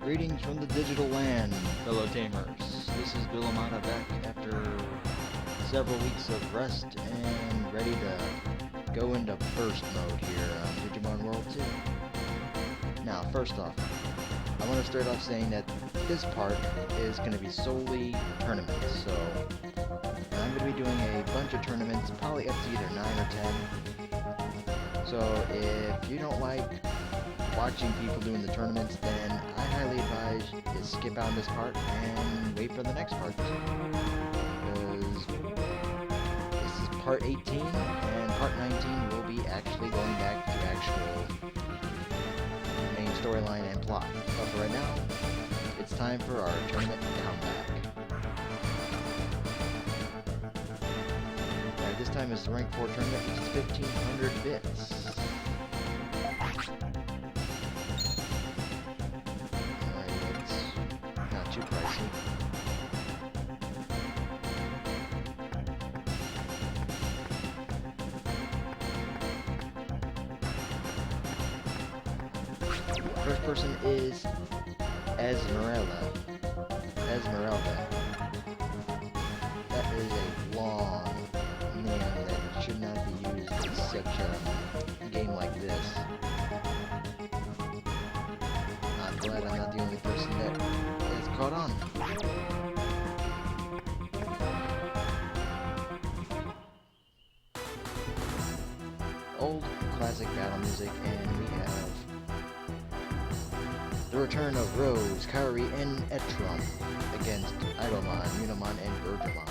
Greetings from the digital land, fellow tamers. This is Bill Amata back after several weeks of rest and ready to go into burst mode here on Digimon World 2. Now, first off, I want to start off saying that this part is going to be solely tournaments, so I'm going to be doing a bunch of tournaments, probably up to either 9 or 10. So if you don't like watching people doing the tournaments, then I highly advise you skip out this part and wait for the next part. Because this is part 18, and part 19 will be actually going back to actual main storyline and plot. But for right now, it's time for our tournament comeback. Alright, this time it's the rank 4 tournament, which is 1500 bits. Too pricey. First person is Esmeralda. That is a long name that should not be used in such a game like this. I'm glad I'm not the only person that caught on. Old classic battle music, and we have the return of Rose, Kaori, and Etrum against Idolmon, Unimon, and Bergamon.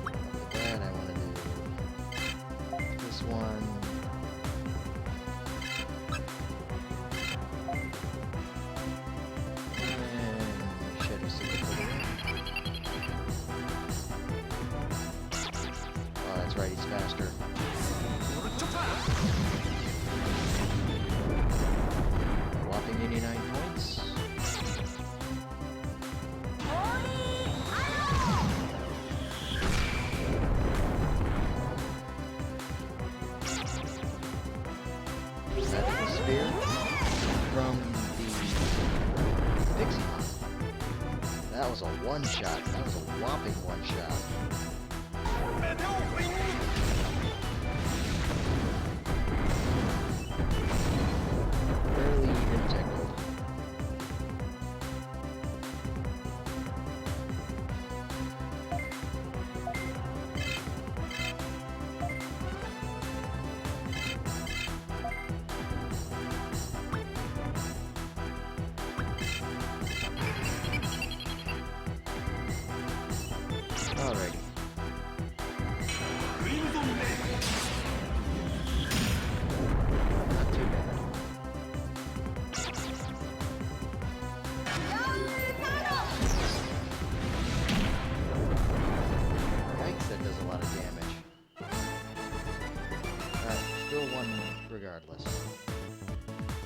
With that, I want to do this one. Oh, that's right, he's faster. Whopping 89 points. Magical Spear from the Digimon. That was a one-shot. That was a whopping one-shot. Barely even tickled. Alrighty. Not too bad. Yikes, that does a lot of damage. Alright, still one regardless.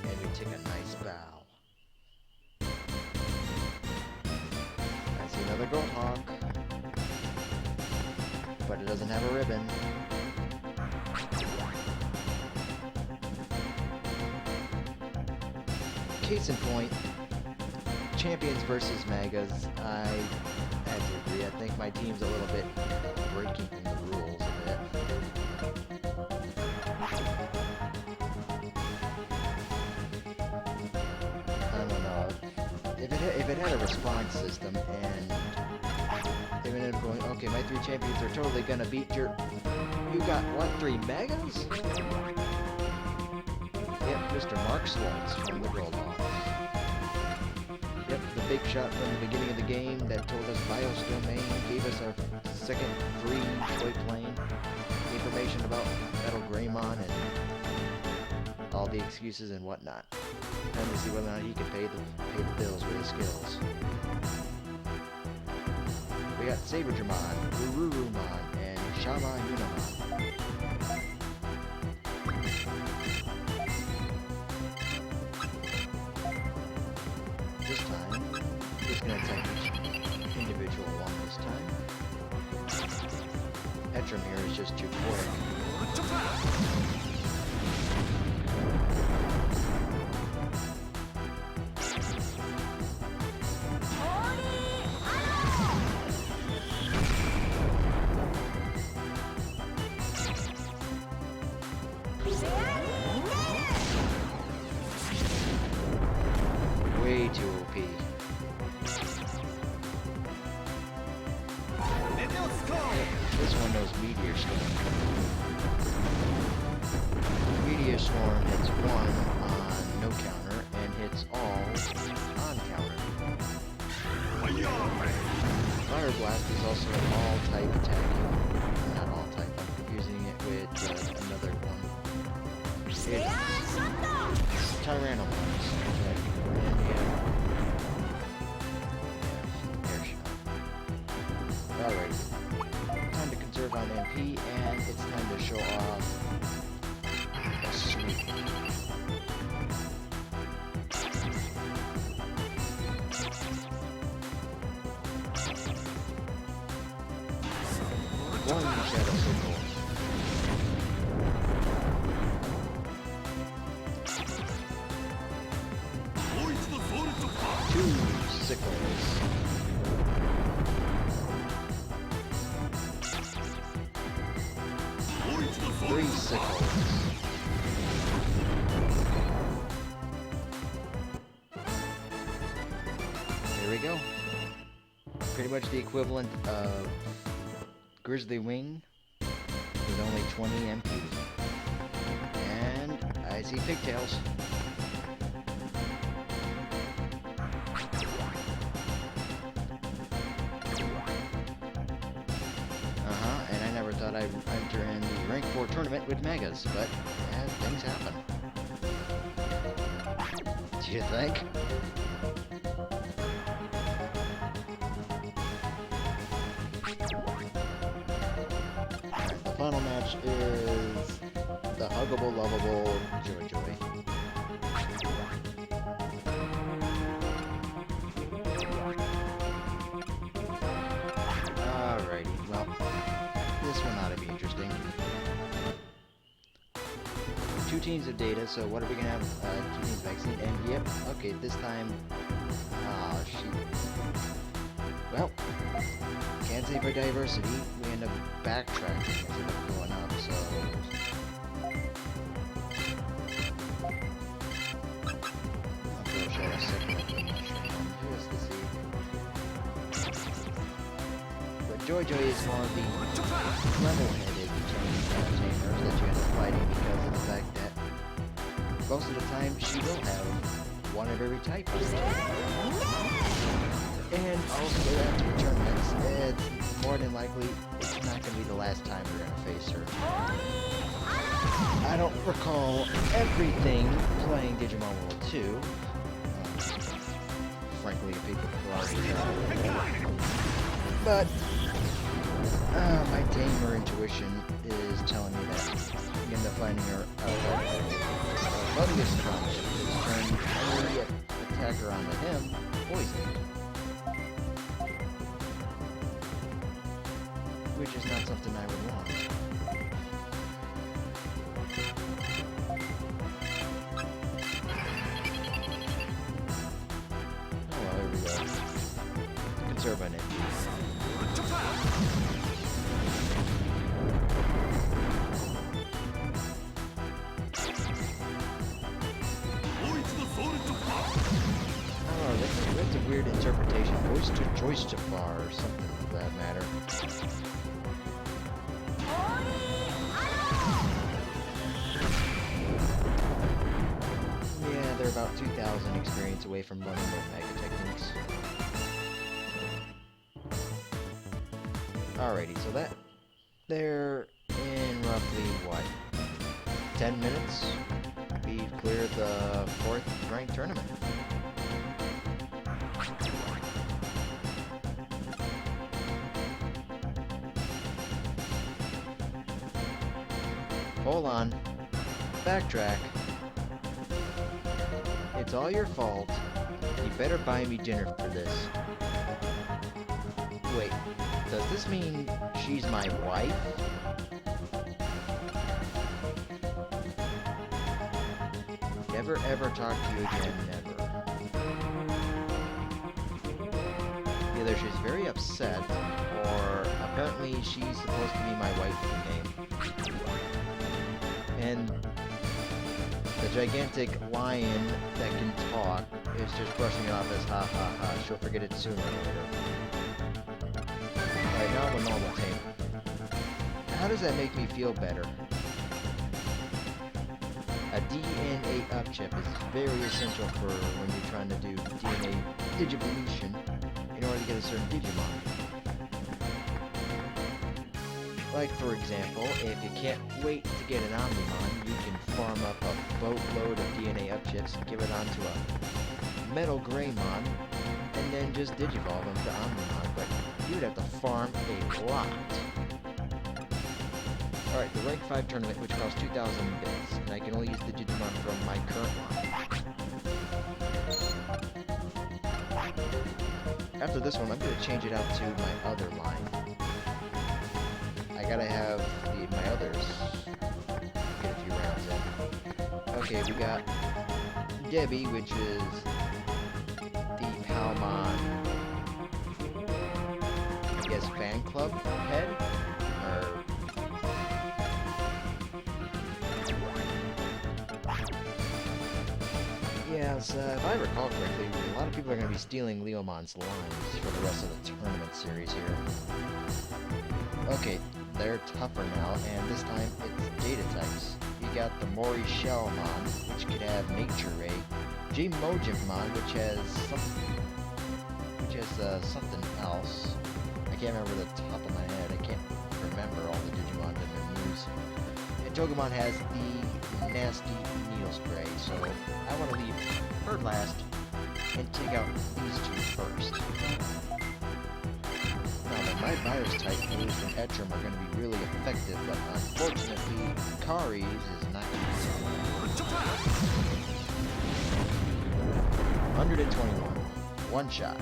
And we take a nice bow. I see another Gold Hawk. But it doesn't have a ribbon. Case in point, champions versus megas, I have to agree. I think my team's a little bit breaking the rules a bit. I don't know. If it had a response system and they ended up going, okay, my 3 champions are totally gonna beat your... You got, what, 3 megas? Yep, Mr. Mark Schwartz from the Gold Hawks. Yep, the big shot from the beginning of the game that told us BIOS domain, gave us our second free toy plane, information about Metal Greymon, and all the excuses and whatnot. And to see whether or not he can pay the bills with his skills. We got Saberdramon, Ururumon, and Shaman Unimon. This time, just gonna attack each individual one this time. Etrum here is just too quick. way too OP. This one knows Meteor Storm. Meteor Storm hits 1 on no counter and hits all on counter. Fire Blast is also an all-type attack. Not all-type, I'm confusing it with another one. It's Tyrannosaurus. Air shot. Alright. Time to conserve on MP, and it's time to show off a sweep. One Shadow Sickle. Two Sickles. Three Sickles. There we go. Pretty much the equivalent of Grizzly Wing with only 20 MP. And I see pigtails. And I never thought I'd enter in the Rank 4 tournament with Megas, but things happen. Do you think? The final match is the huggable, lovable Joy. Alrighty, well, this one ought to be interesting. Two teams of data, so what are we gonna have? Two teams vaccine, and yep, okay, this time. Oh, shoot. Well, can't say for diversity, we end up backtracking instead of going up, so. I'll throw Shadow Sickle just to see. But Joy is one of the level-headed tamers that you end up fighting because of the fact that most of the time she will have one of every type on the team. And also after tournaments, it's more than likely it's not going to be the last time we're going to face her. I don't recall everything playing Digimon World 2. Frankly, people are but my tamer intuition is telling me that you end up finding her fungus crunch is turn any attacker onto him poisoned. Which is not something I would want. Oh well, here we go. Conserve on it. Oh, that's a weird interpretation. Oyster bar or something of that matter. Yeah, they're about 2,000 experience away from learning their mega techniques. Alrighty, so they're in roughly, what, 10 minutes? We've cleared the 4th ranked tournament. Hold on. Backtrack. It's all your fault. You better buy me dinner for this. Wait, does this mean she's my wife? Never ever talk to you again, never. Either she's very upset, or apparently she's supposed to be my wife in the game. And The gigantic lion that can talk is just brushing it off as ha ha ha. She'll forget it sooner or later. Alright, now I'm a normal tamer. How does that make me feel better? A DNA up chip is very essential for when you're trying to do DNA digivolution in order to get a certain Digimon. Like, for example, if you can't wait to get an Omnimon, you can farm up a boatload of DNA up chips, give it onto a Metal Greymon, and then just digivolve them to Omnimon, but you'd have to farm a lot. Alright, the Rank 5 tournament, which costs 2,000 bits, and I can only use the Digimon from my current line. After this one, I'm going to change it out to my other line. I gotta have my others get a few rounds in. Okay, we got Debbie, which is the Palmon, I guess, fan club head? Or... yeah, so if I recall correctly, a lot of people are going to be stealing Leomon's lines for the rest of the tournament series here. Okay, they're tougher now, and this time it's data types. You got the Mori Shellmon, which could have Nature Ray, G-Mojimon, which has something else. I can't remember the top of my head. I can't remember all the Digimon and their moves. And Togemon has the nasty needle spray, so I want to leave her last and take out these two first. My virus-type moves from Etrim are going to be really effective, but unfortunately, Kari's is not going to be so well. 121. One shot.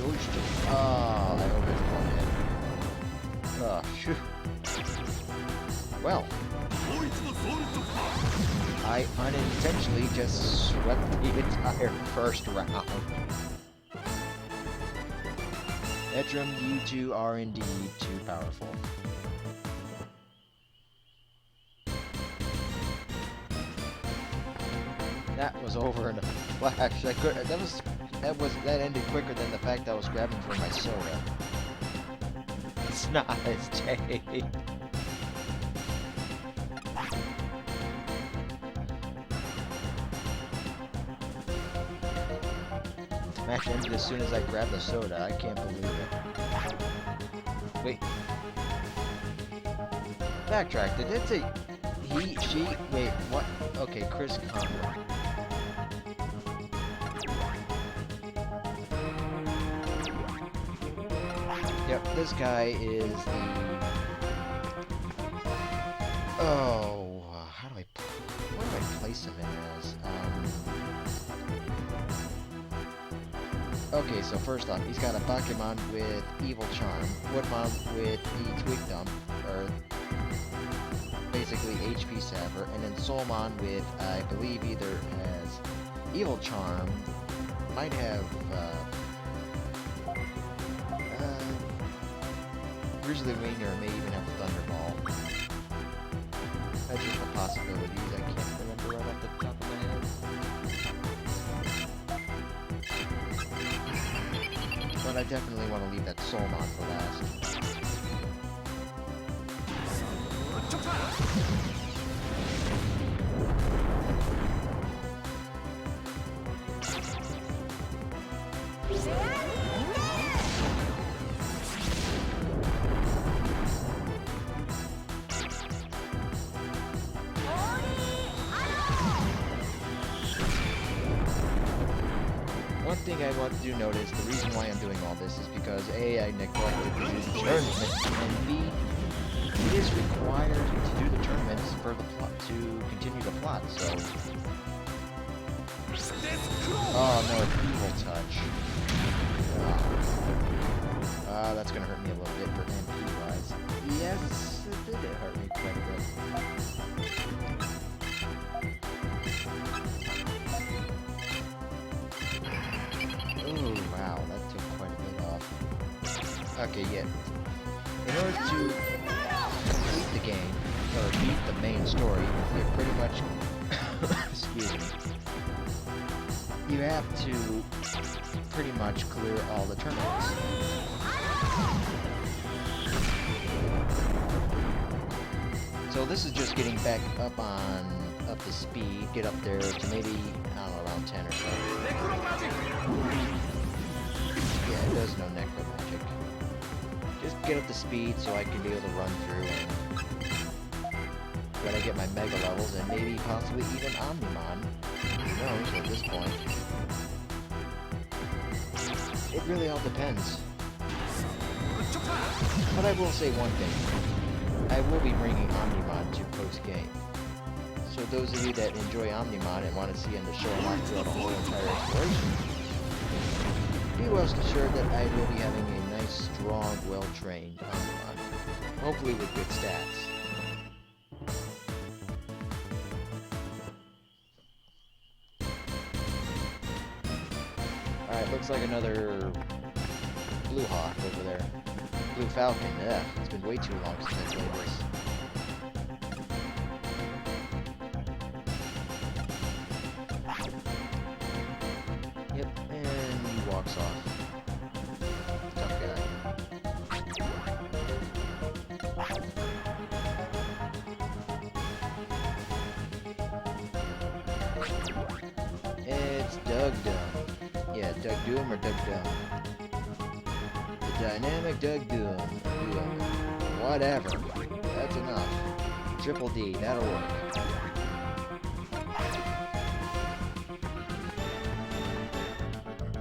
Oyster. Ah, I hope it's one hit. Oh, shoot. Well. I unintentionally just swept the entire first round. Etrim, you two are indeed too powerful. That was over in a flash. That ended quicker than the fact I was grabbing for my soda. It's not as Jay. Match ended as soon as I grabbed the soda. I can't believe it. Wait. Backtrack. Did it say he, she? Wait, what? Okay, Chris Conroy. Yep, this guy is the... oh, what do I place him in as? Okay, so first off, he's got a Bakemon with Evil Charm, Woodmon with the Twig Dump, or basically HP Sapper, and then Soulmon with, I believe, either has Evil Charm, might have, Grizzly Wing, or may even have Thunderball. That's just the possibilities, I can't remember right off the top of my head. But I definitely want to leave that Soulmon for last. One thing I want to notice, the reason why I'm doing all this is because A, I neglected to do the tournament, and B, it is required to do the tournaments for the plot, to continue the plot, so... oh no, it's Evil Touch. That's gonna hurt me a little bit for MP-wise. Yes, it did hurt me quite a bit. Ooh, wow, that took quite a bit off. Okay, yeah. In order to main story, you pretty much, excuse me, you have to pretty much clear all the tournaments. So this is just getting back up to speed, get up there to maybe, I don't know, around 10 or so. Yeah, it does no necromagic. Just get up to speed so I can be able to run through and when I get my mega levels and maybe possibly even Omnimon. Who knows at this point. It really all depends. But I will say one thing. I will be bringing Omnimon to post-game. So those of you that enjoy Omnimon and want to see him to show him off throughout the whole entire exploration, be rest assured that I will be having a nice, strong, well-trained Omnimon. Hopefully with good stats. Alright, looks like another Blue Hawk over there. Blue Falcon, yeah. It's been way too long since I played this. Yep, and he walks off. Tough guy. It's Doug Dumb. Yeah, Doug Doom or Doug Dumb. The dynamic Doug Doom. Whatever. That's enough. Triple D, that'll work.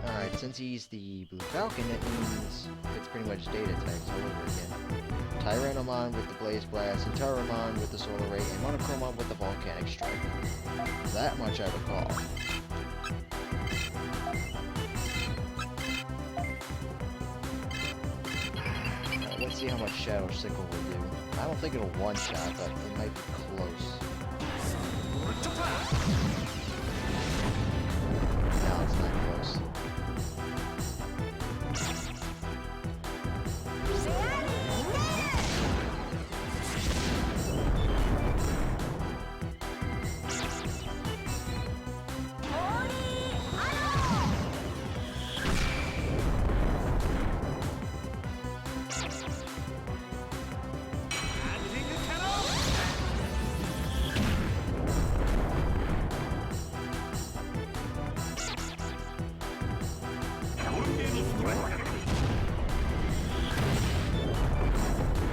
Alright, since he's the Blue Falcon, it means it's pretty much data types all over again. Tyrannomon with the Blaze Blast, and Taramon with the Solar Ray, and Monochromon with the Volcanic Strike. That much I recall. Let's see how much Shadow Sickle will do. I don't think it'll one-shot, but it might be close. No, it's not close.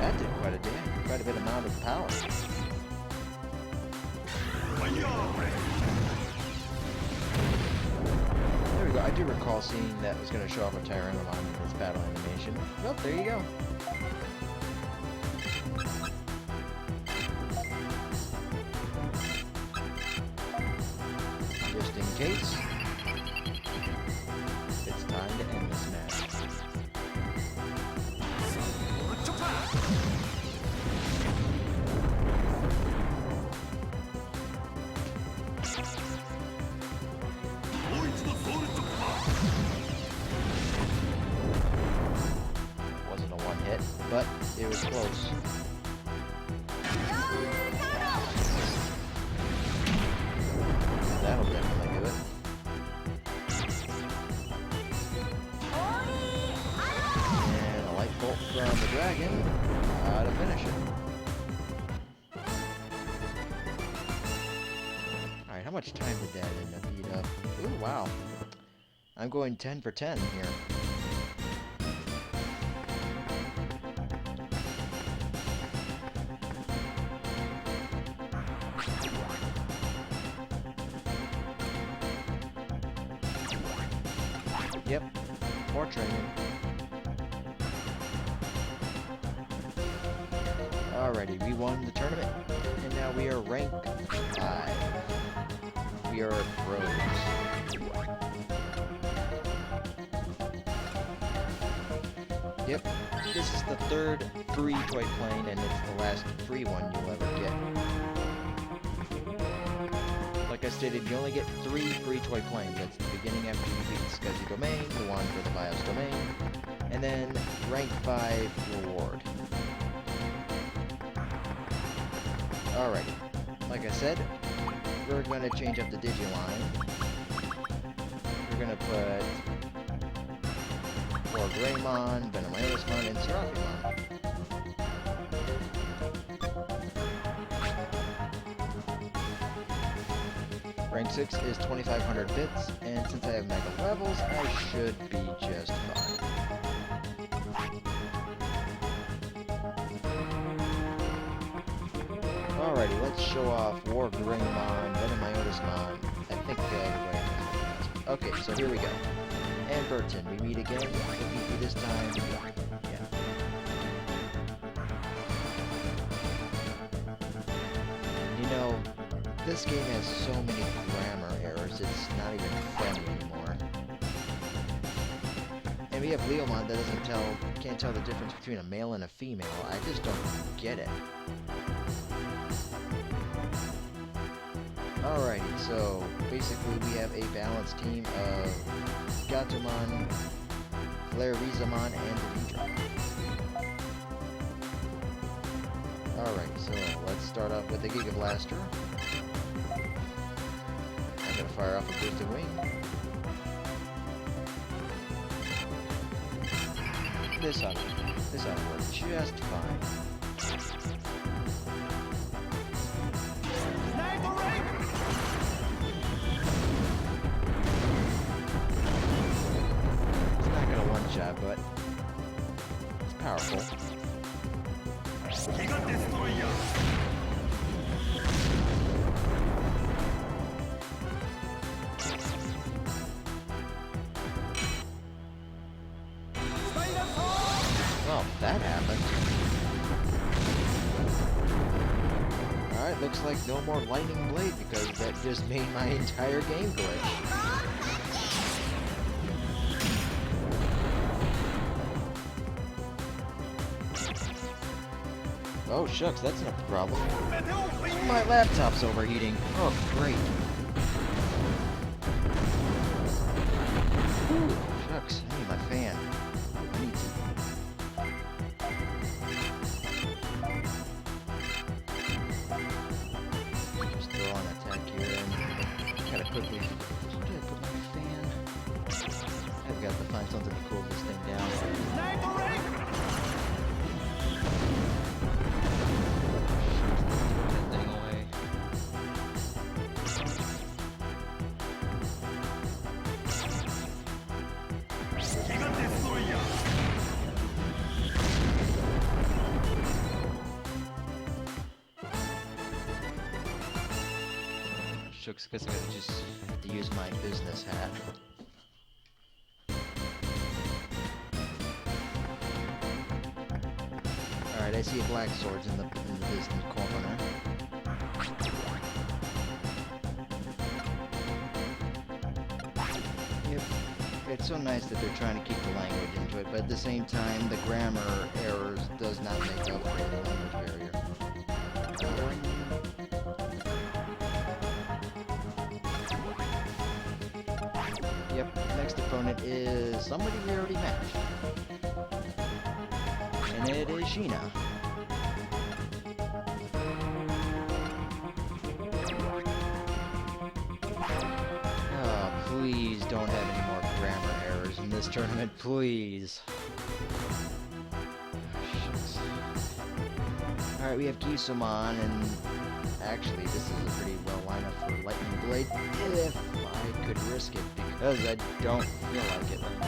That did quite a bit amount of power. There we go. I do recall seeing that was going to show off a Tyrannomon in this battle animation. Nope, there you go. Just in case, it's time to end this match. Wasn't a one hit, but it was close. That'll definitely do it. And a light bolt from the dragon to finish it. Alright, how much time did that end up eat up? Ooh, wow. I'm going 10 for 10 here. Yep, more training. Alrighty, we won the tournament, and now we are rank 5. We are pros. Yep, this is the third free toy plane, and it's the last free one you'll ever get. Like I stated, you only get 3 free toy planes. That's the beginning after you beat the SCSI domain, the one for the BIOS domain, and then rank 5 reward. Alrighty. Like I said, we're gonna change up the Digiline. We're gonna put more Greymon, Venomotusmon, and Seraphimon. Rank 6 is 2,500 bits, and since I have mega levels, I should be just fine. Alrighty, let's show off War Greymon, Venomotusmon. I think everybody knows. Okay, so here we go. And Burton, we meet again. Looking for this time. Yeah. You know, this game has so many grammar errors, it's not even funny anymore. And we have Leomon that can't tell the difference between a male and a female. I just don't get it. Alrighty, so basically we have a balanced team of Gatomon, Flarerizamon, and Devidramon. Alright, so let's start off with the Giga Blaster. I'm gonna fire off a boosted wing. This ought to work just fine. It's not gonna one-shot, but it's powerful. Well, that happened. Alright, looks like no more Lightning Blade because that just made my entire game glitch. Oh shucks, that's not the problem. My laptop's overheating. Oh great. Ooh, shucks, I need my fan. I need to. Just throw on an attack here and gotta quickly. Where did I put my fan? I've got to find something to cool this thing down. Shucks, guess I gotta just use my business hat. Alright, I see a black swords in the distant corner. Yep. It's so nice that they're trying to keep the language into it, but at the same time, the grammar errors does not make up for the language barrier. Yep, next opponent is somebody we already met. And it is Sheena. Oh, please don't have any more grammar errors in this tournament, please. Alright, we have Kisumon, and actually this is a pretty well lineup for Lightning Blade, if I could risk it, because I don't feel like it right now.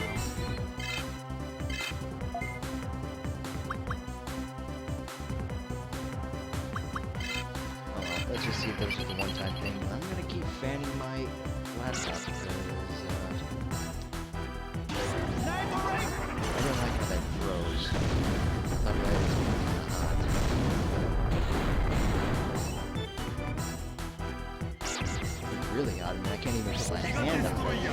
Oh well, let's just see if there's just a one-time thing. I'm gonna keep fanning my laptop because, I don't like how that grows. I thought it was really hot. I mean, I can't even put my hand on it.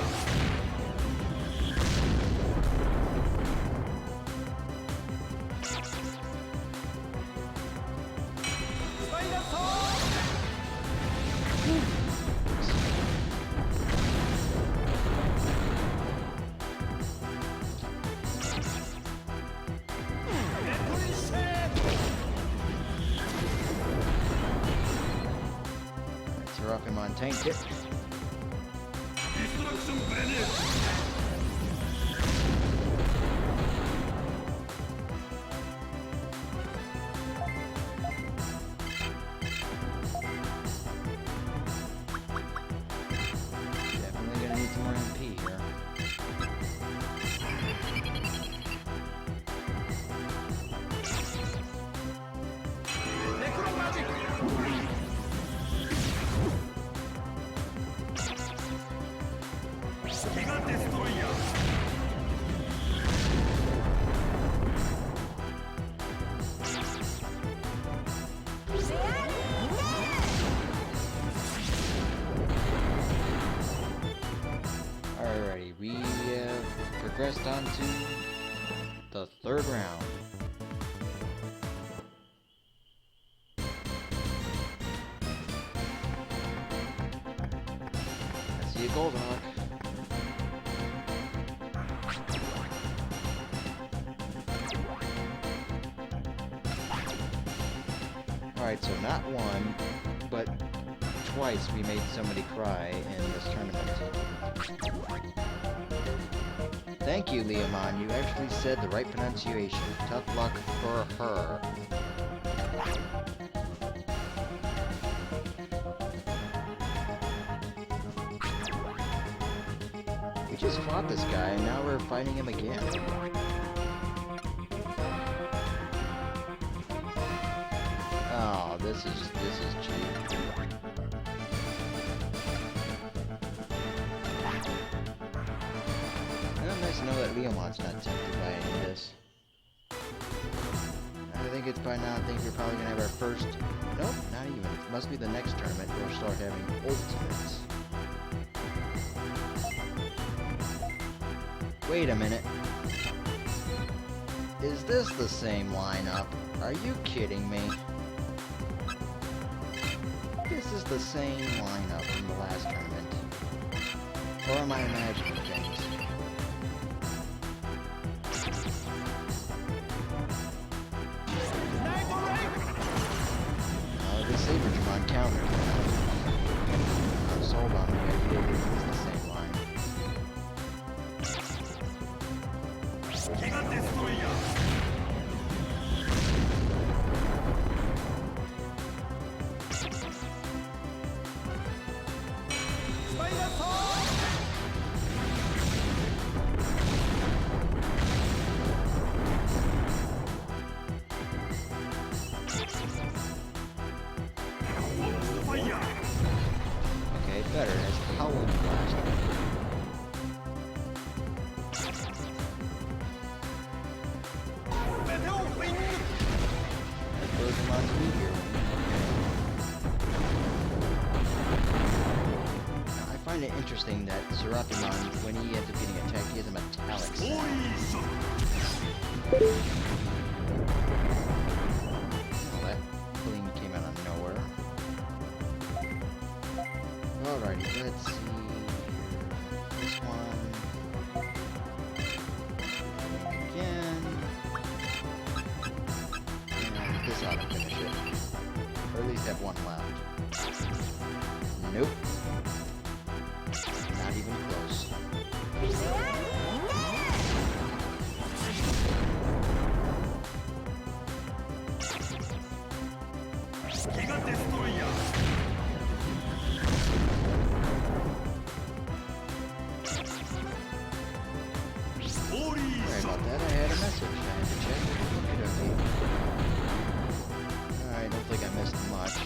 Seraphimon tanked it. Definitely gonna need some more MP here. Alrighty, we have progressed on to the third round. I see a Goldenhawk. Alright, so not one, but twice we made somebody cry in this tournament. Thank you, Leomon. You actually said the right pronunciation. Tough luck for her. We just fought this guy, and now we're fighting him again. Oh, this is cheap. Nice to know that Leomon's not tempted by any of this. I think it's by now. I think we're probably gonna have our first. Nope, not even. It must be the next tournament we'll start having ultimates. Wait a minute. Is this the same lineup? Are you kidding me? This is the same lineup from the last tournament. Or am I imagining things? The Sabertron counter. I'm sold on the idea that it's the same line. Okay, better. It's Howling Blast. That Digimon's meteor. Now, I find it interesting that Seraphimon, when he ends up getting attacked, he has a metallic sound. That gleam came out of nowhere. Alrighty, let's see. This one. Again. And this ought to finish it. Or at least have one left. Nope. Not even close. Sorry about that, I had a message I had to check. Okay. I don't think I missed much.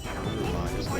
Come on, just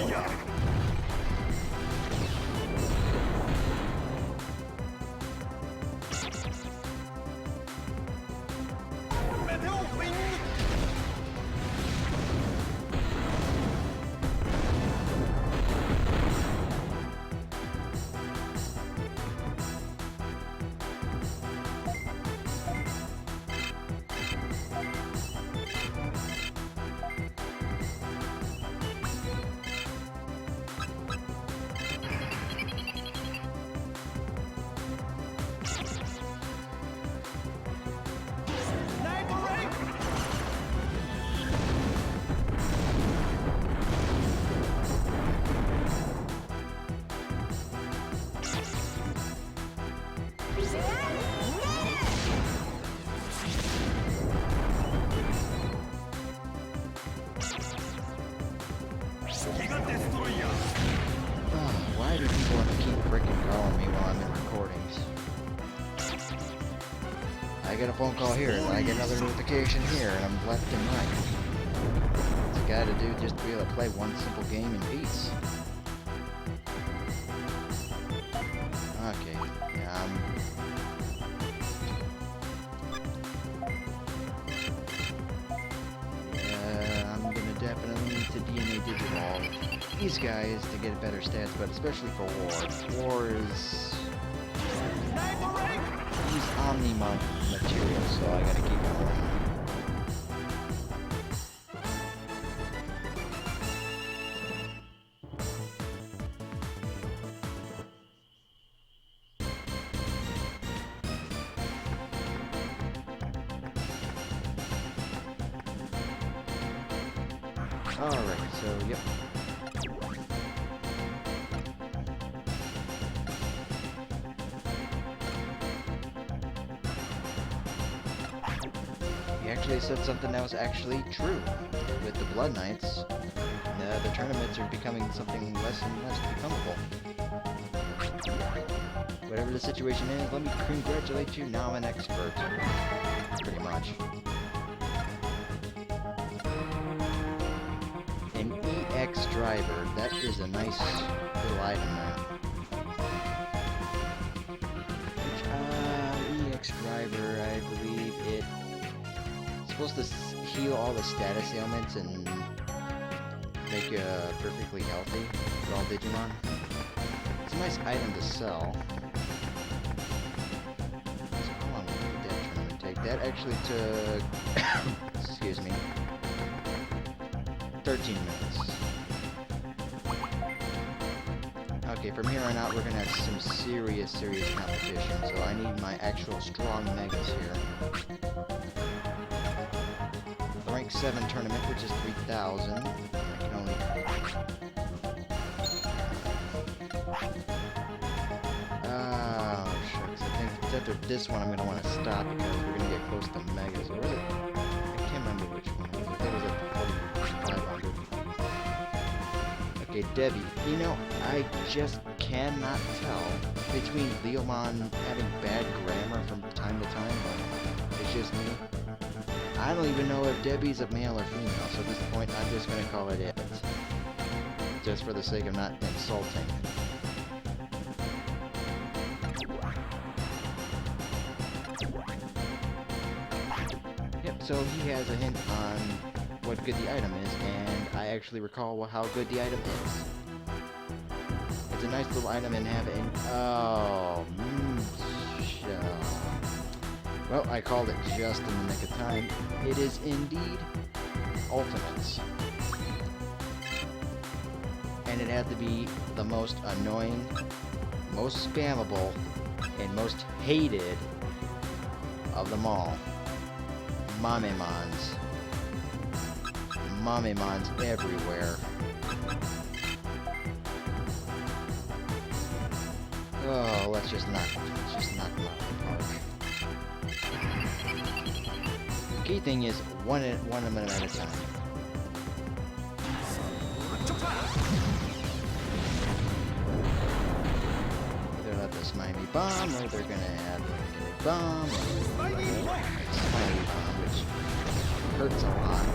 Why do people have to keep freaking calling me while I'm in recordings? I get a phone call here, and I get another notification here, and I'm left and right. What's a guy to do just to be able to play one simple game in peace? Okay, yeah, I'm gonna definitely need to DNA Digimon these guys to get better stats, but especially for War. War is... he's Omnimon material, so I gotta keep him around. Alright, so, yep. He actually said something that was actually true. With the Blood Knights, the tournaments are becoming something less and less becomable. Whatever the situation is, let me congratulate you, now I'm an expert. Pretty much. An EX driver, that is a nice little item there. EX driver, I believe it's supposed to heal all the status ailments and make you perfectly healthy for all Digimon. It's a nice item to sell. So how long did that tournament take? That actually took, excuse me, 13 minutes. Okay, from here on out we're gonna have some serious competition, so I need my actual strong megas here. The rank 7 tournament, which is 3,000. I can only... oh, shucks. I think it's after this one I'm going to want to stop because we're going to get close to megas. Or was it? I can't remember which one. I think it was at 4,500. Okay, Debbie. You know, I just cannot tell between Leomon having bad grammar from time to time, or it's just me. I don't even know if Debbie's a male or female, so at this point I'm just going to call it it. Just for the sake of not insulting. Yep, so he has a hint on what good the item is, and I actually recall how good the item is. It's a nice little item and have it in... oh, well, I called it just in the nick of time. It is indeed Ultimates. And it had to be the most annoying, most spammable, and most hated of them all. Mamemons. Mamemons everywhere. Oh, let's just knock them out of the park. The key thing is one of them at a time. Either let the Smiley Bomb, or they're gonna have a bomb, or Smiley Bomb, which hurts a lot.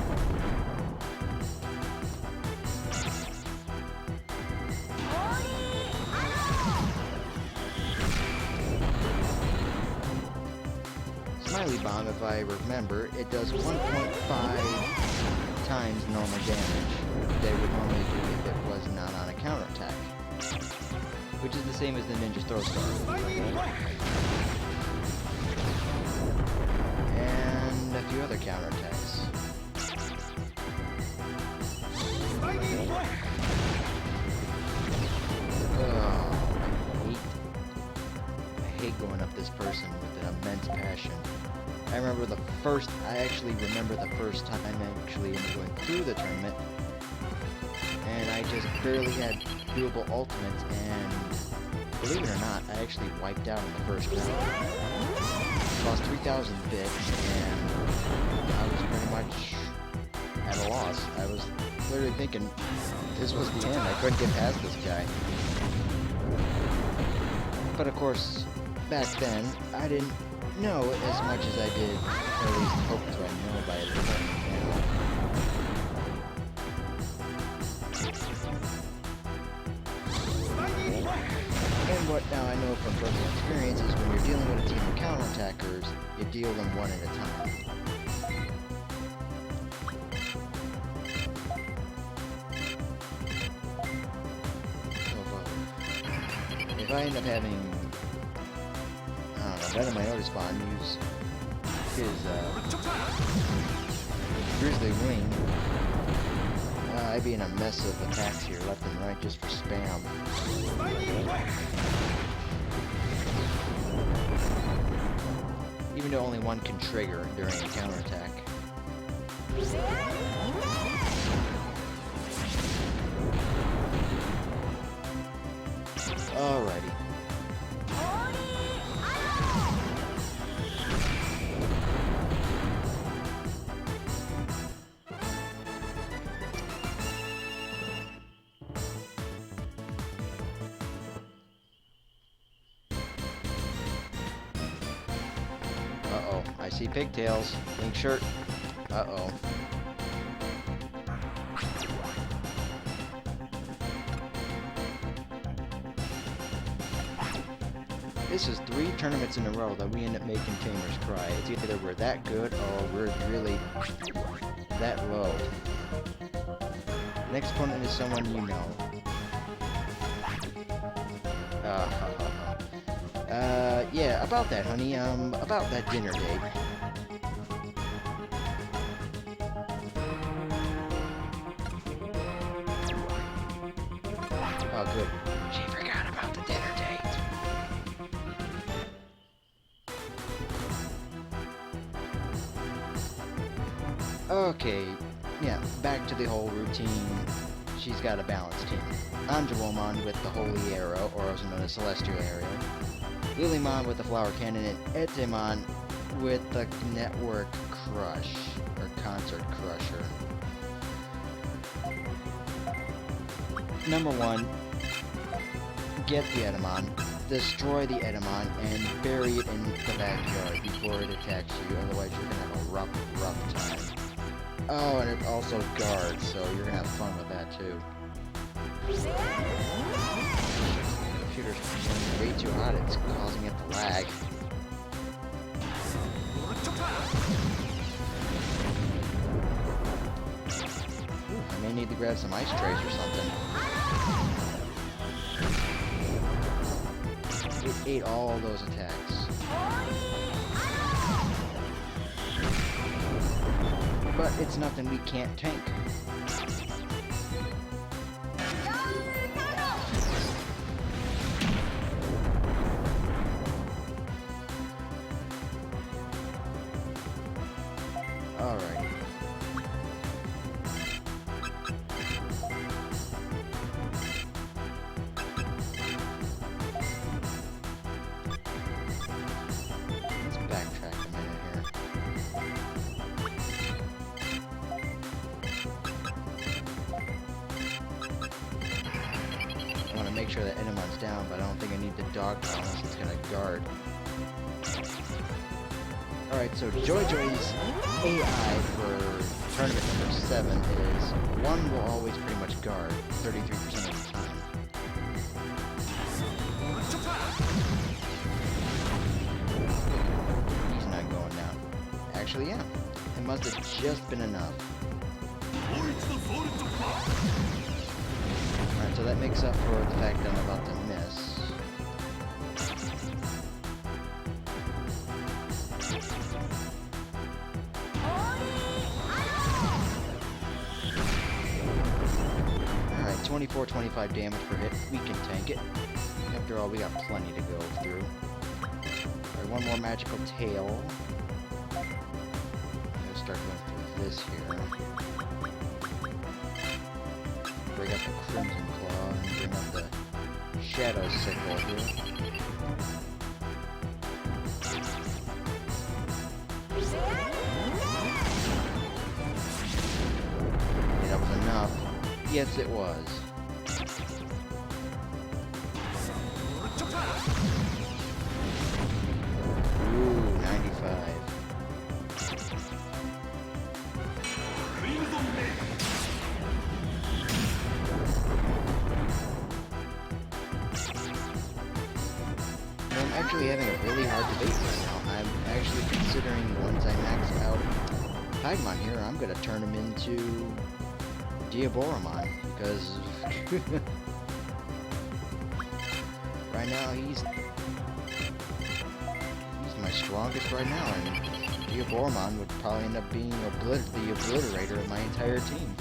Smiley Bomb, if I remember, it does 1.5 times normal damage they would normally do if it was not on a counterattack. Which is the same as the Ninja Throw Star. And a few other counterattacks. I hate going up this person with an immense passion. I actually remember the first time I actually went through the tournament, and I just barely had doable ultimates, and believe it or not, I actually wiped out in the first round. Lost 3,000 bits, and I was pretty much at a loss. I was literally thinking this was the end. I couldn't get past this guy. But of course, back then, I didn't know as much as I did, or at least hope to know by the point now. And what now I know from personal experience is when you're dealing with a team of counterattackers, you deal them one at a time. So if I end up having, I don't know, better my auto spawn, use his Grizzly Wing, I'd be in a mess of attacks here, left and right, just for spam. Even though only one can trigger during a counterattack. Alrighty. Uh-oh, I see pigtails. Pink shirt. Uh-oh. This is 3 tournaments in a row that we end up making Tamers cry. It's either we're that good or we're really that low. Next opponent is someone you know. Yeah, about that, honey. About that dinner date. Oh, good. She forgot about the dinner date. Okay, yeah, back to the whole routine. She's got a balanced team. Angelomon with the Holy Arrow, or also known as Celestial Arrow. Lilymon with the Flower Cannon, and Etemon with the Network Crush, or Concert Crusher. Number 1, get the Etemon, destroy the Etemon, and bury it in the backyard before it attacks you, otherwise you're gonna have a rough time. Oh, and it also guards, so you're gonna have fun with that too. Computer's way too hot, it's causing it to lag. I may need to grab some ice trays or something. It ate all those attacks. But it's nothing we can't tank. Alright. Let's backtrack a minute here. I want to make sure that Etemon's down, but I don't think I need the dog unless it's going to guard. Alright, so Joy-Joy's AI for tournament number 7 is 1 will always pretty much guard 33% of the time. He's not going down. Actually, yeah. It must have just been enough. Alright, so that makes up for the fact that I'm about to miss. Alright, 24-25 damage per hit. We can tank it. After all, we got plenty to go through. Alright, one more magical tail. I'm gonna start going through this here. Bring up the Crimson Claw and bring up the Shadow Sickle here. Yeah, that was enough. Yes, it was. Ooh, 95. I'm actually having a really hard debate right now. I'm actually considering once I max out Digimon here, I'm gonna turn him into Diaboromon because right now he's my strongest right now, and Diaboromon would probably end up being the obliterator of my entire team.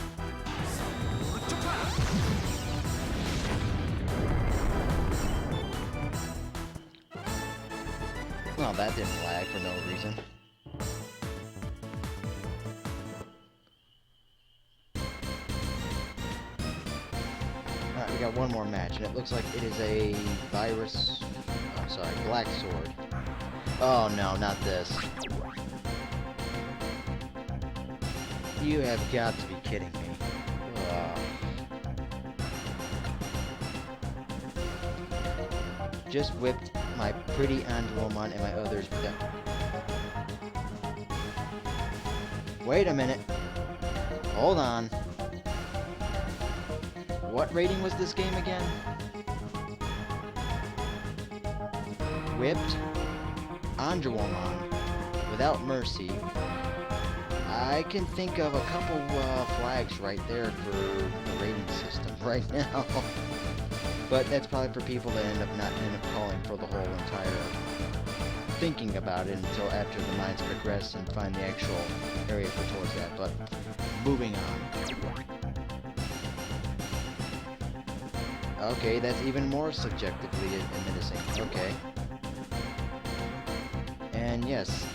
Well, that didn't lag for no reason. Alright, we got one more match, and it looks like it is a black sword. Oh no, not this. You have got to be kidding me. Just whipped my pretty Angelomon and my others with that. Wait a minute. Hold on. What rating was this game again? Whipped Angelomon without mercy. I can think of a couple flags right there for the rating system right now. But that's probably for people that end up calling for the whole entire thinking about it until after the minds progress and find the actual area for towards that. But moving on. Okay, that's even more subjectively menacing. Okay. And yes,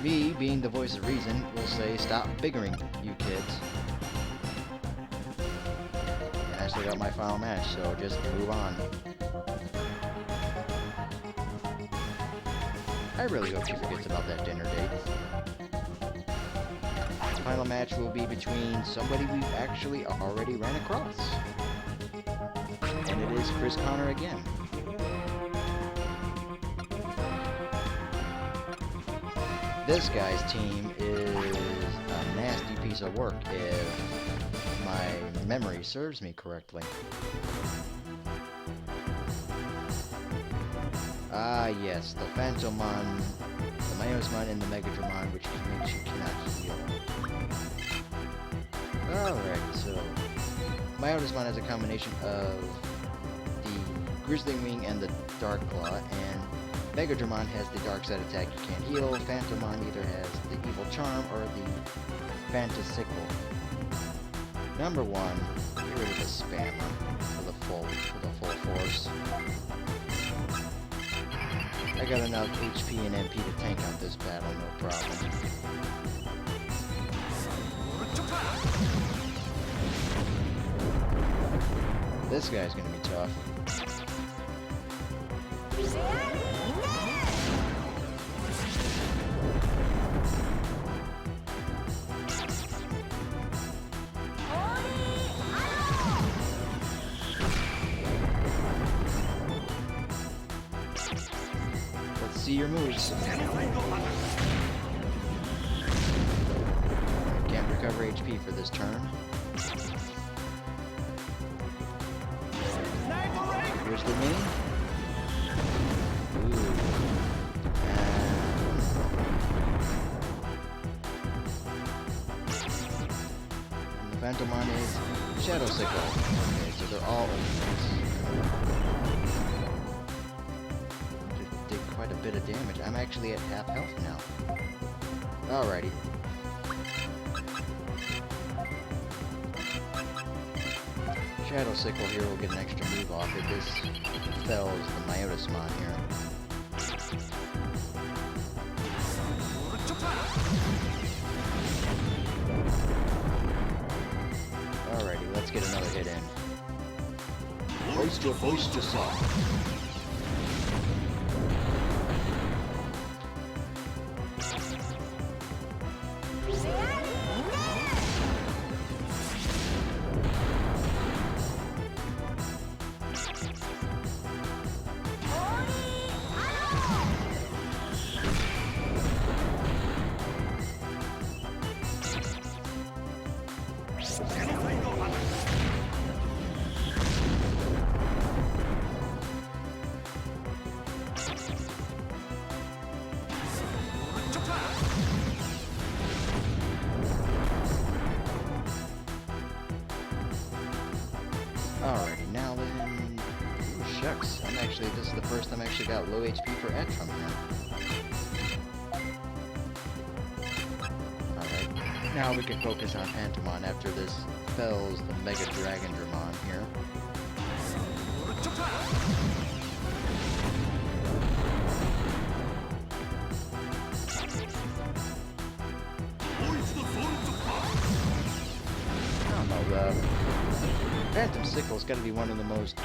me, being the voice of reason, will say stop bickering, you kids. And I still got my final match, so just move on. I really hope she forgets about that dinner date. The final match will be between somebody we've actually already ran across. And it is Chris Connor again. This guy's team is a nasty piece of work if my memory serves me correctly. Ah yes, the Phantomon, the Myosmon, and the Megadramon, which makes you cannot heal. Alright, so Myosmon has a combination of the Grizzly Wing and the Dark Claw, and Megadramon has the Dark Side attack you can't heal. Phantomon either has the Evil Charm or the Phantasickel. Number one, get rid of the spammer for the full force. I got enough HP and MP to tank out this battle, no problem. This guy's gonna be tough. Let's see your moves. Can't recover HP for this turn. Here's the mini. Ooh. And the Phantomon is Shadow Sickle. Okay, so they're all ultimates. Just did quite a bit of damage. I'm actually at half health now. Alrighty. Shadow Sickle here will get an extra move off if this fells the Myosmon here. Alrighty, let's get another hit in. Hoist your saw. Alrighty, now then... Ooh, shucks. This is the first time I actually got low HP for Etrum here. Alright, now we can focus on Pantomon after this fells the Mega Dragon Dramon here. I don't know, the Phantom Sickle's gotta be one of the most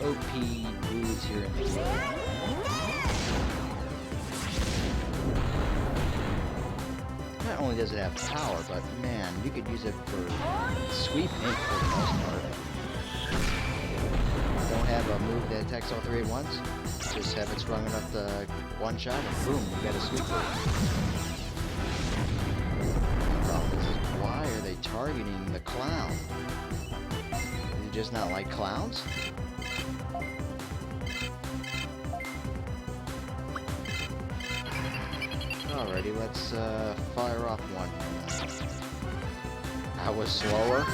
OP moves here in the game. Not only does it have power, but man, you could use it for sweep ink for the most part. Don't have a move that attacks all three at once, just have it strong enough to one shot and boom, you got a sweep move. The problem is, why are they targeting the clown? Just not like clowns? Alrighty, let's fire off one. I was slower.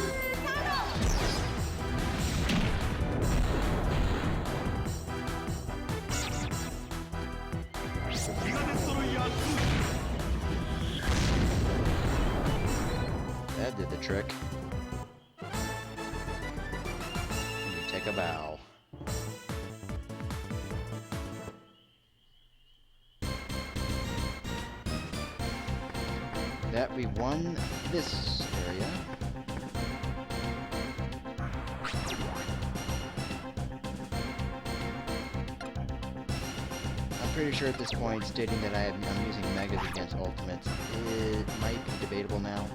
That did the trick. Take a bow. That we won this area. I'm pretty sure at this point stating that I'm using Megas against Ultimates, it might be debatable now.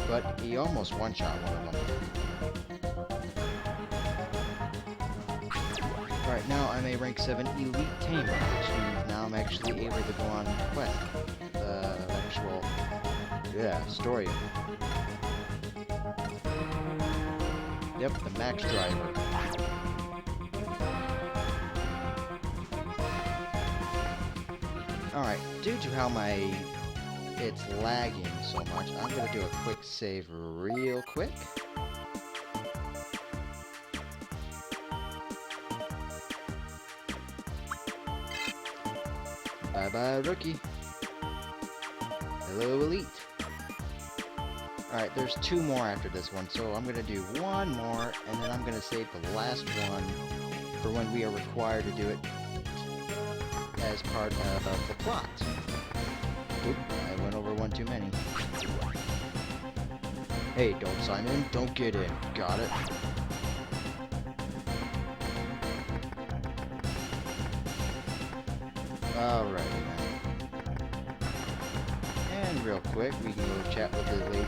But he almost one-shot one of them. Right now I'm a rank 7 elite tamer, which means now I'm actually able to go on quest. The actual, story. Yep, the max driver. Alright, due to how it's lagging so much, I'm gonna do a quick save real quick. Bye-bye, rookie. Hello, elite. Alright, there's two more after this one, so I'm gonna do one more, and then I'm gonna save the last one for when we are required to do it as part of the plot. Oop, I went over one too many. Hey, don't sign in, don't get in. Got it? Alright, then. And real quick, we can go chat with the lady.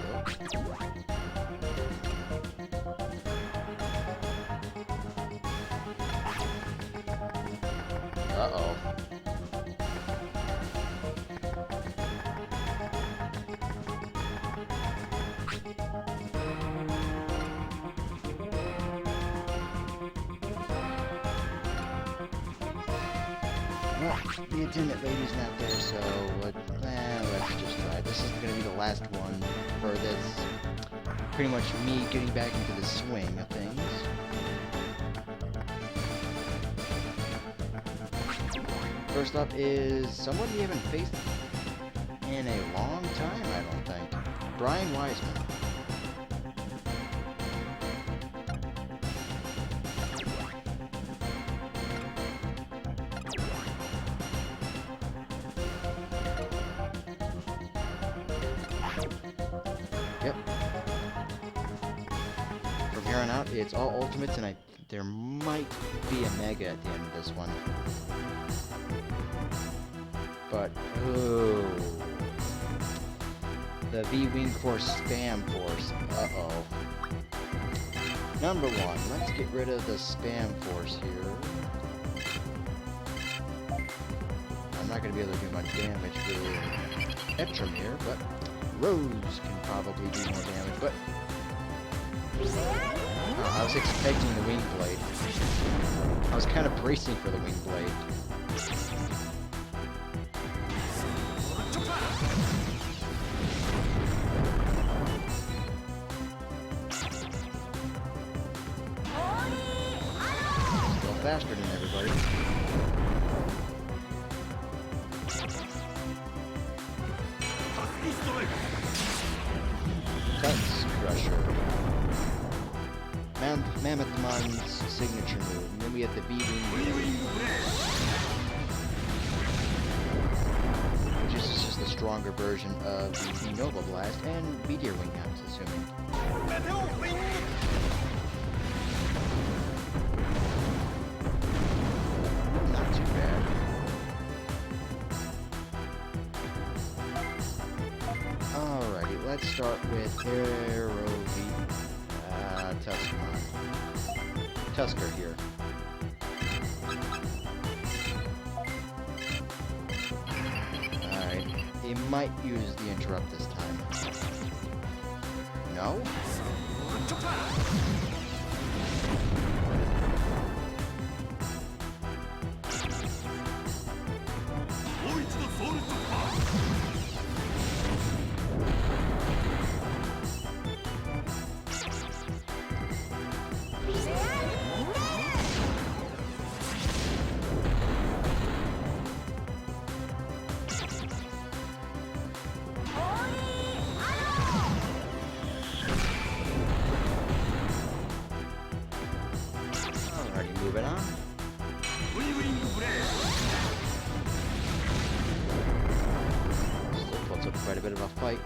Uh-oh. Well, the attendant lady's not there, so let's just try. This is going to be the last one for this. Pretty much me getting back into the swing of things. First up is someone we haven't faced in a long time, I don't think. Brian Wiseman. Yep. From here on out, it's all ultimates, and there might be a mega at the end of this one. But, oh. The V-Wing Force Spam Force. Uh-oh. Number one, let's get rid of the Spam Force here. I'm not going to be able to do much damage with Etrum here, but Rose can probably do more damage, but... I was expecting the Wing Blade. I was kind of bracing for the Wing Blade. faster than everybody. Cuts Crusher. Mammothmon's signature move. And then we have the B-Wing, which is just a stronger version of the Nova Blast and Meteor Wing, I'm assuming. Not too bad. Alrighty, let's start with Tusker here. Alright, he might use the interrupt this time. No? Moving on. Still puts up quite a bit of a fight.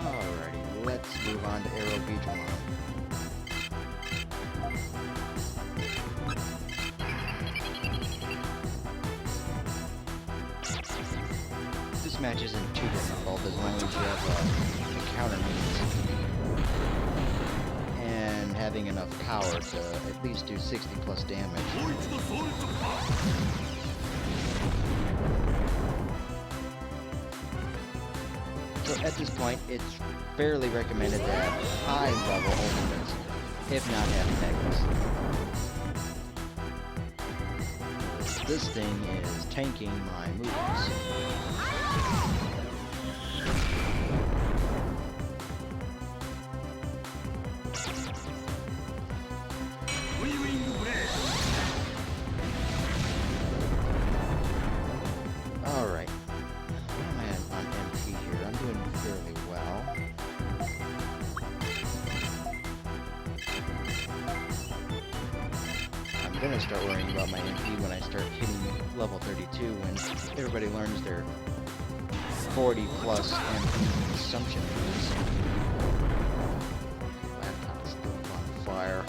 Alrighty, let's move on to Digimon. This match isn't too difficult as long as you have the counter means and having enough power to at least do 60 plus damage. So at this point, it's fairly recommended to have high level ultimates, if not have megas. This thing is tanking my moves. Alright. What am I on MP here? I'm doing fairly well. I'm gonna start worrying about my MP when I start hitting level 32 when everybody learns their 40 plus MP consumption moves. Laptop is still on fire.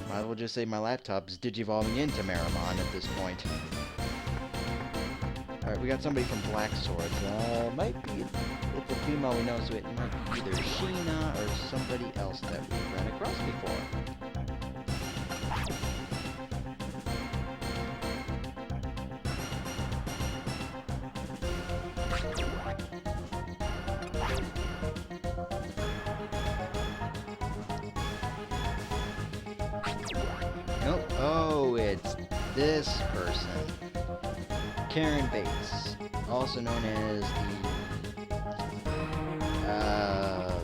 Might as well just say my laptop's digivolving into Maramon at this point. Alright, we got somebody from Black Sword. Might be, it's a female we know, so it might be either Sheena or somebody else that we ran across before. Nope. Oh, it's this person. Karen Bates, also known as the, wow.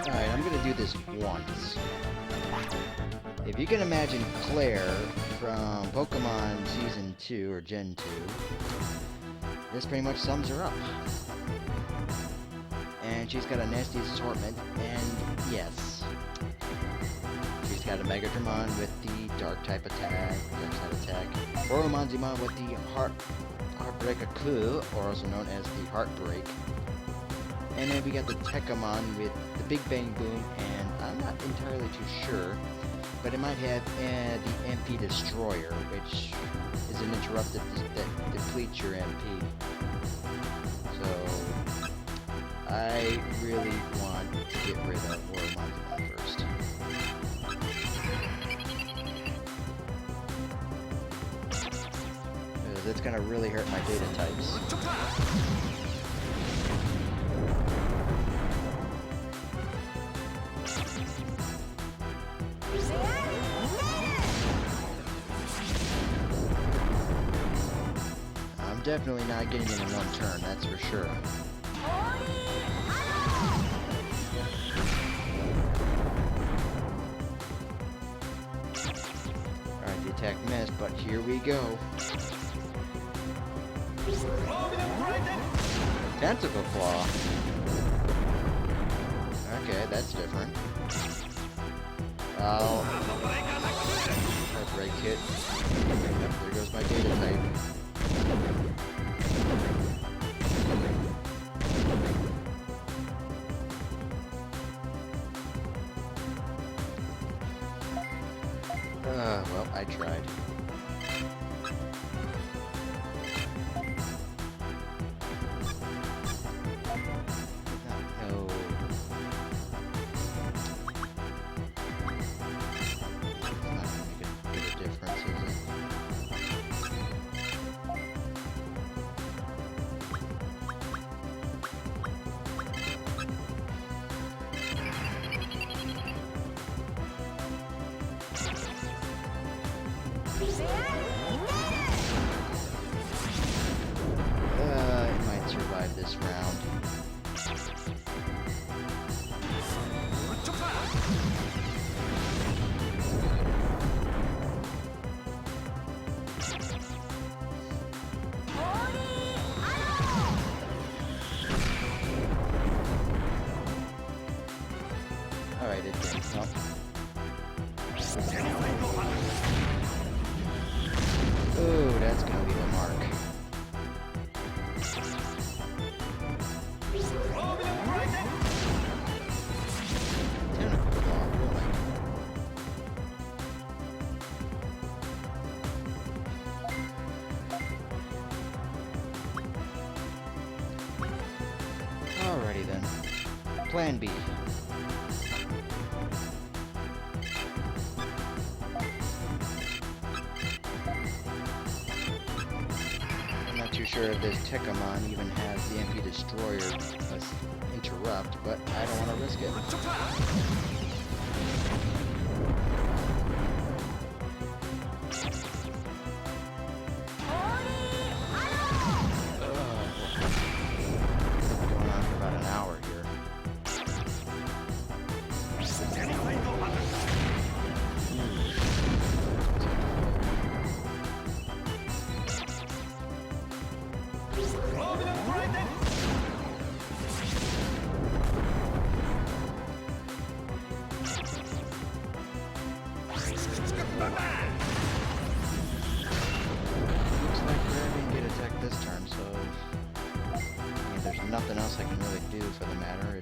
Alright, I'm gonna do this once. If you can imagine Claire from Pokemon Season 2, or Gen 2, this pretty much sums her up. And she's got a nasty assortment, and yes, she's got a Mega Dramon with the Dark type attack, Oromonzimon with the Heartbreaker Coup, or also known as the Heartbreak, and then we got the Tekamon with the Big Bang Boom, and I'm not entirely too sure, but it might have the MP Destroyer, which is an interrupted that depletes your MP. So I really want to get rid of Oromonzimon first. Because it's going to really hurt my data types. definitely not getting it in one turn, that's for sure. Alright, the attack missed, but here we go. Tentacle Claw. Okay, that's different. Heartbreak hit. Yep, there goes my data type. Well, I tried. No. It might survive this round. Alright, it did. Well. Ooh, that's gonna leave a mark. Tentacle Claw, really. Alrighty then. Plan B. Too sure if this Tekkamon even has the MP Destroyer interrupt, but I don't want to risk it. Going on for about an hour here. Looks like Rare didn't get attacked this turn, so I mean, there's nothing else I can really do for the matter.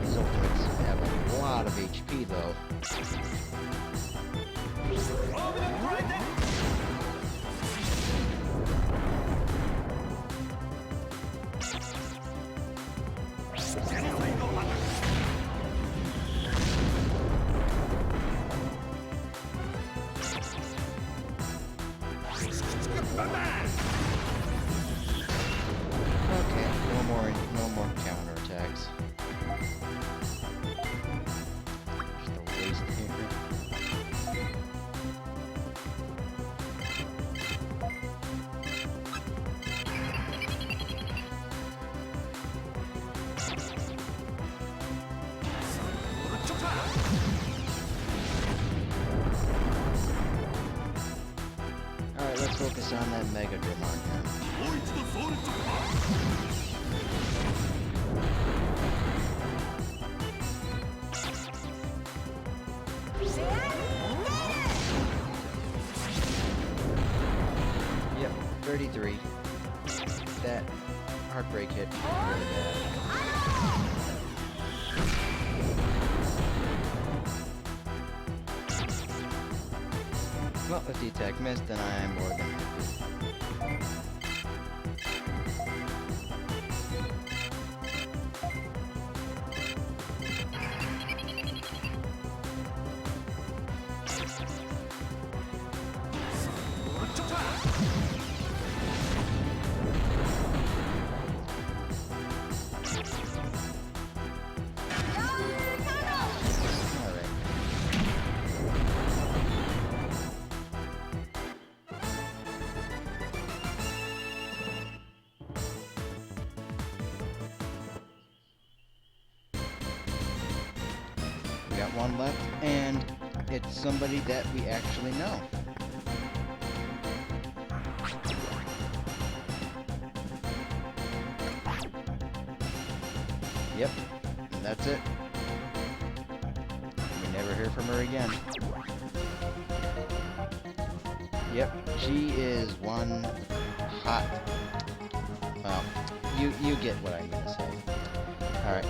These ultimates have a lot of HP though. Okay, no more counterattacks. Just a waste here. Alright, let's focus on that Mega Dramon here. Yep, 33. That heartbreak hit was really bad. Well, if the attack missed, then I am more than happy. one left, and it's somebody that we actually know. Yep, that's it. We never hear from her again. Yep, she is one hot... Well, you get what I mean to say. Alright.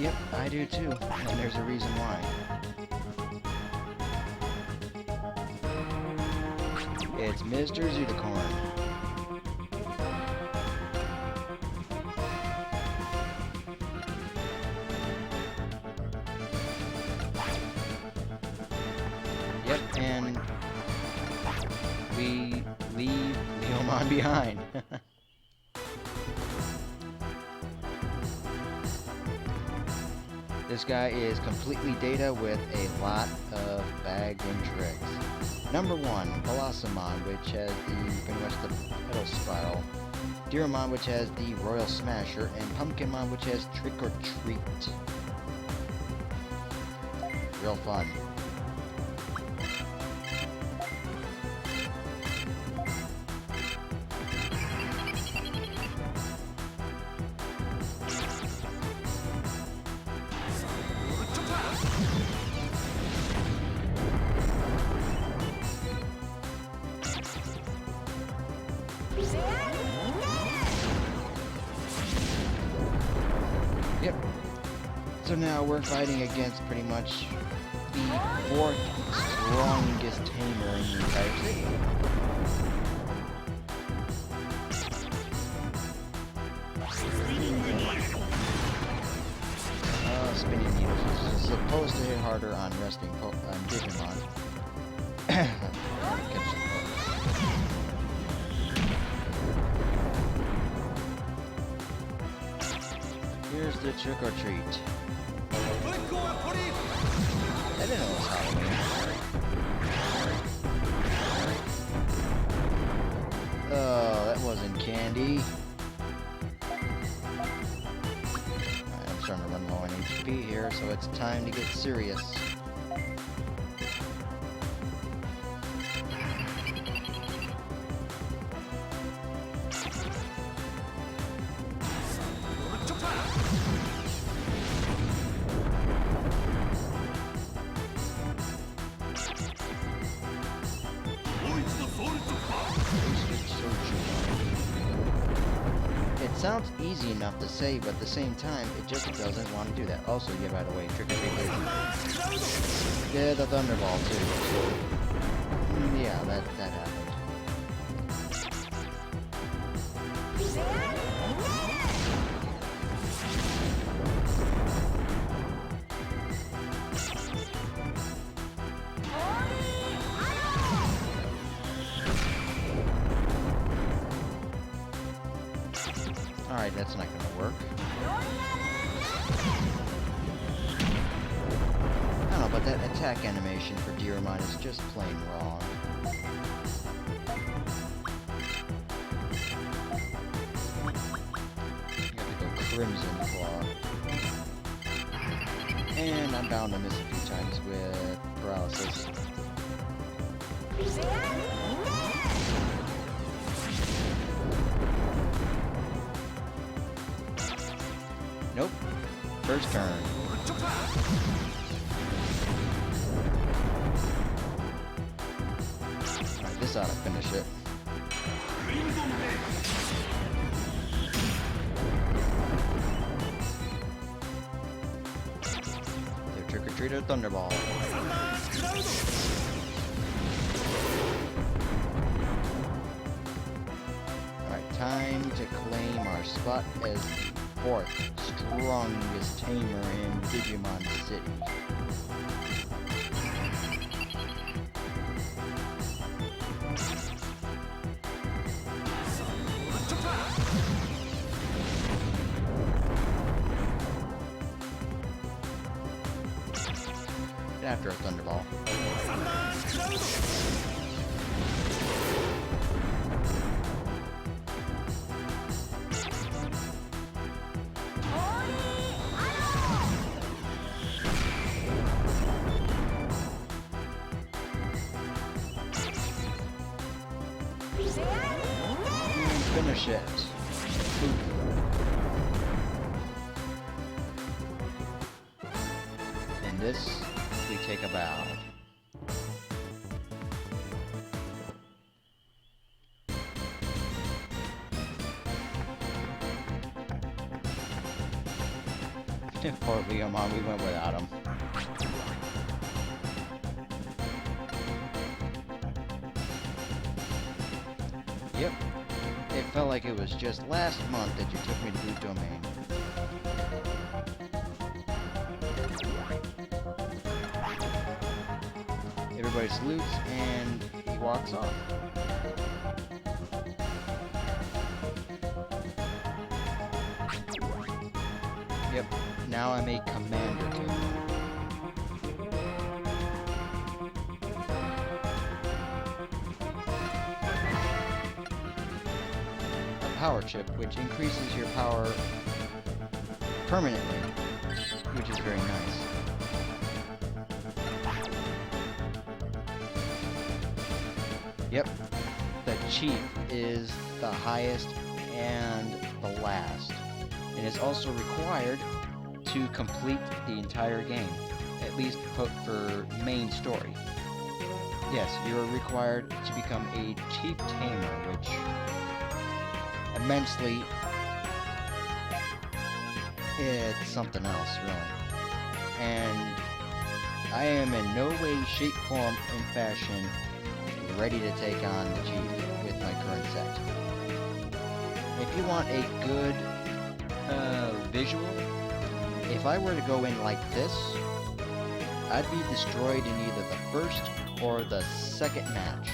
Yep, I do too, and there's a reason why. It's Mr. Unicorn. Yep, and we leave Leomon behind. This guy is completely data with a lot of bags and tricks. Number 1, Blossomon, which has pretty much the Petal Spiral. Digimon, which has the Royal Smasher, and Pumpkinmon, which has Trick or Treat. Real fun. Yep. So now we're fighting against pretty much the 4th strongest tamer in the entire city. Spinning needles is supposed to hit harder on resting Digimon. Here's the trick or treat. I didn't know it was Halloween. Oh, that wasn't candy. I'm starting to run low on HP here, so it's time to get serious. It sounds easy enough to say, but at the same time, it just doesn't want to do that. Also, yeah, by the way, Trick or Treat. Yeah, the Thunderball too. Yeah, that happened. Alright, that's not gonna work. I don't know, but that attack animation for Digimon is just plain wrong. You have to go Crimson Claw. And I'm bound to miss a few times with paralysis. Nope. First turn. Alright, this ought to finish it. They're Trick or Treat or Thunderball. Alright, time to claim our spot as 4th strongest tamer in Digimon City. After a Thunderball. finish it. Boop. And this, we take a bow. Poor Leomon, we went without him. Yep. It felt like it was just last month that you took me to Blue Domain. Everybody salutes, and he walks off. Yep, now I'm a commander too. A power chip, which increases your power permanently, which is very nice. Yep, the chief is the highest and the last. And is also required to complete the entire game, at least for main story. Yes, you're required to become a chief tamer, which immensely, it's something else, really. And I am in no way, shape, form, and fashion ready to take on the chief with my current set. If you want a good visual, if I were to go in like this, I'd be destroyed in either the first or the second match.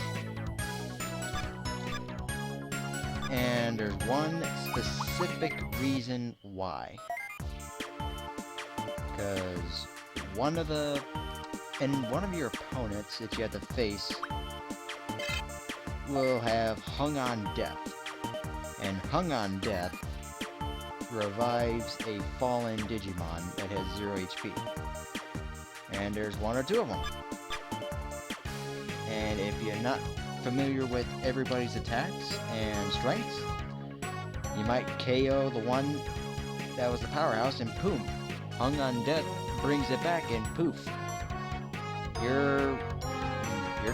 And there's one specific reason why. Because one of your opponents that you have to face will have Hung on Death. And Hung on Death revives a fallen Digimon that has 0 HP. And there's one or two of them. And if you're not familiar with everybody's attacks and strengths, you might KO the one that was the powerhouse and boom, Hung on Death brings it back and poof. You're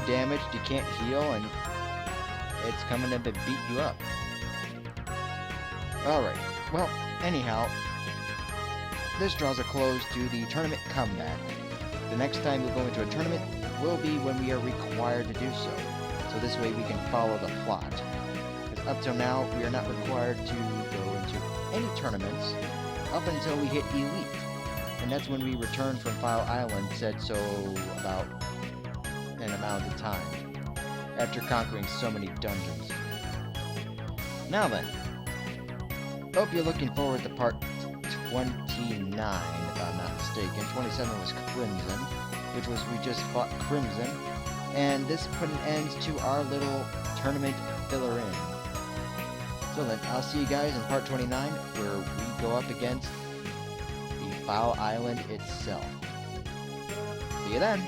damaged, you can't heal, and it's coming to beat you up. Alright, well, anyhow, this draws a close to the tournament comeback. The next time we'll go into a tournament will be when we are required to do so. So this way we can follow the plot. Because up till now, we are not required to go into any tournaments up until we hit Elite. And that's when we return from File Island, said so about an amount of time, after conquering so many dungeons. Now then, hope you're looking forward to part 29, if I'm not mistaken. 27 was Crimson, which was we just fought Crimson, and this put an end to our little tournament filler-in. So then, I'll see you guys in part 29, where we go up against the Foul Island itself. See you then!